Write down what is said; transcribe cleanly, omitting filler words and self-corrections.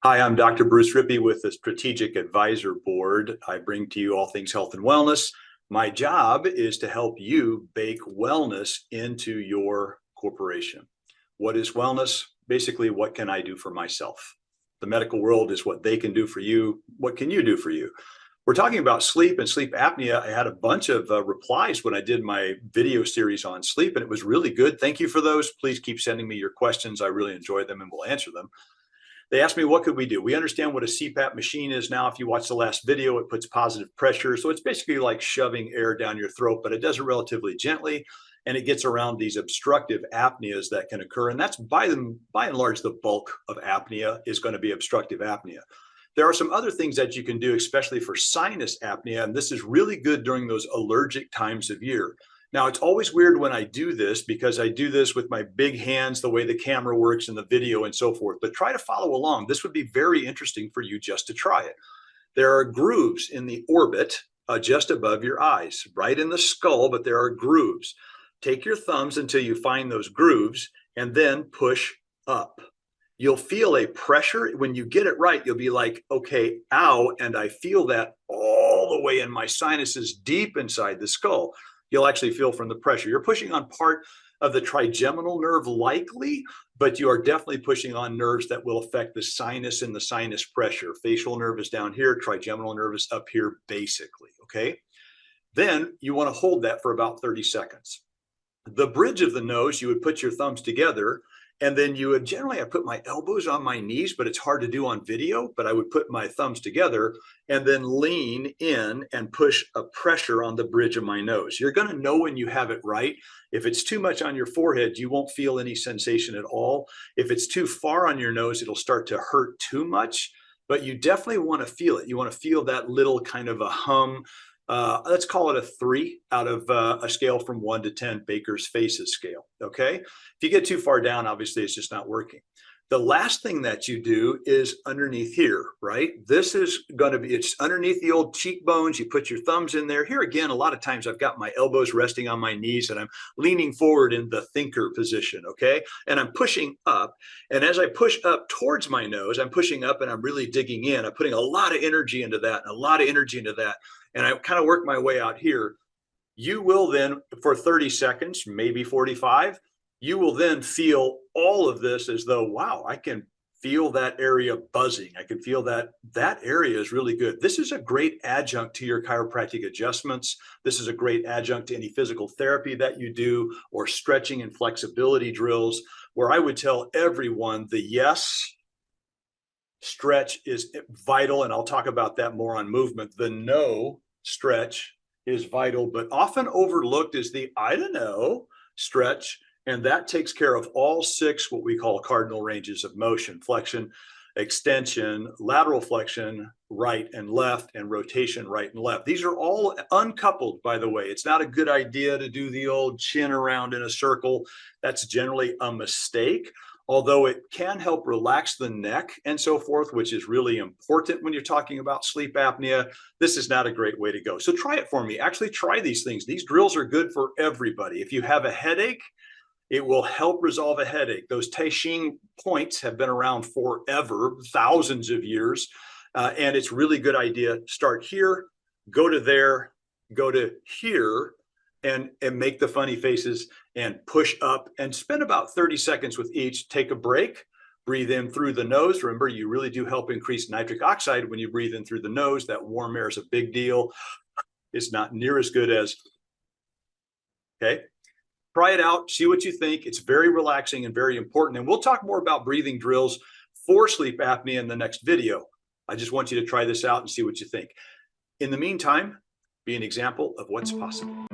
Hi, I'm Dr. Bruce Rippee with the Strategic Advisor Board. I bring to you all things health and wellness. My job is to help you bake wellness into your corporation. What is wellness? Basically, what can I do for myself? The medical world is what they can do for you. What can you do for you? We're talking about sleep and sleep apnea. I had a bunch of replies when I did my video series on sleep, and it was really good. Thank you for those. Please keep sending me your questions. I really enjoy them and will answer them. They asked me, what could we do? We understand what a CPAP machine is now. If you watch the last video, it puts positive pressure. So it's basically like shoving air down your throat, but it does it relatively gently, and it gets around these obstructive apneas that can occur. And that's by and large, the bulk of apnea is going to be obstructive apnea. There are some other things that you can do, especially for sinus apnea, and this is really good during those allergic times of year. Now, it's always weird when I do this because I do this with my big hands, the way the camera works in the video and so forth, but try to follow along. This would be very interesting for you just to try it. There are grooves in the orbit just above your eyes, right in the skull, but there are grooves. Take your thumbs until you find those grooves and then push up. You'll feel a pressure. When you get it right, you'll be like, okay, ow, and I feel that all the way in my sinuses deep inside the skull. You'll actually feel from the pressure. You're pushing on part of the trigeminal nerve likely, but you are definitely pushing on nerves that will affect the sinus and the sinus pressure. Facial nerve is down here, trigeminal nerve is up here basically, okay? Then you want to hold that for about 30 seconds. The bridge of the nose, you would put your thumbs together, and then you would generally, I put my elbows on my knees, but it's hard to do on video, but I would put my thumbs together and then lean in and push a pressure on the bridge of my nose. You're going to know when you have it right. If it's too much on your forehead, you won't feel any sensation at all. If it's too far on your nose, it'll start to hurt too much, but you definitely want to feel it. You want to feel that little kind of a hum. Let's call it a 3 out of a scale from 1 to 10, Baker's Faces scale, okay? If you get too far down, obviously it's just not working. The last thing that you do is underneath here, right? This is going to be, it's underneath the old cheekbones. You put your thumbs in there. Here again, a lot of times I've got my elbows resting on my knees and I'm leaning forward in the thinker position, okay? And I'm pushing up. And as I push up towards my nose, I'm pushing up and I'm really digging in. I'm putting a lot of energy into that and a lot of energy into that. And I kind of work my way out here. You will then, for 30 seconds, maybe 45, you will then feel all of this as though, wow, I can feel that area buzzing. I can feel that that area is really good. This is a great adjunct to your chiropractic adjustments. This is a great adjunct to any physical therapy that you do or stretching and flexibility drills, where I would tell everyone the yes stretch is vital, and I'll talk about that more on movement. The no stretch is vital, but often overlooked is the I don't know stretch, and that takes care of all 6 what we call cardinal ranges of motion: flexion, extension, lateral flexion, right and left, and rotation, right and left. These are all uncoupled, by the way. It's not a good idea to do the old chin around in a circle. That's generally a mistake, although it can help relax the neck and so forth, which is really important when you're talking about sleep apnea. This is not a great way to go. So try it for me. Actually try these things. These drills are good for everybody. If you have a headache, it will help resolve a headache. Those Tai Chi points have been around forever, thousands of years. And it's really good idea. Start here, go to there, go to here, and make the funny faces and push up and spend about 30 seconds with each. Take a break, breathe in through the nose. Remember, you really do help increase nitric oxide when you breathe in through the nose. That warm air is a big deal. It's not near as good as, okay? Try it out, see what you think. It's very relaxing and very important. And we'll talk more about breathing drills for sleep apnea in the next video. I just want you to try this out and see what you think. In the meantime, be an example of what's possible.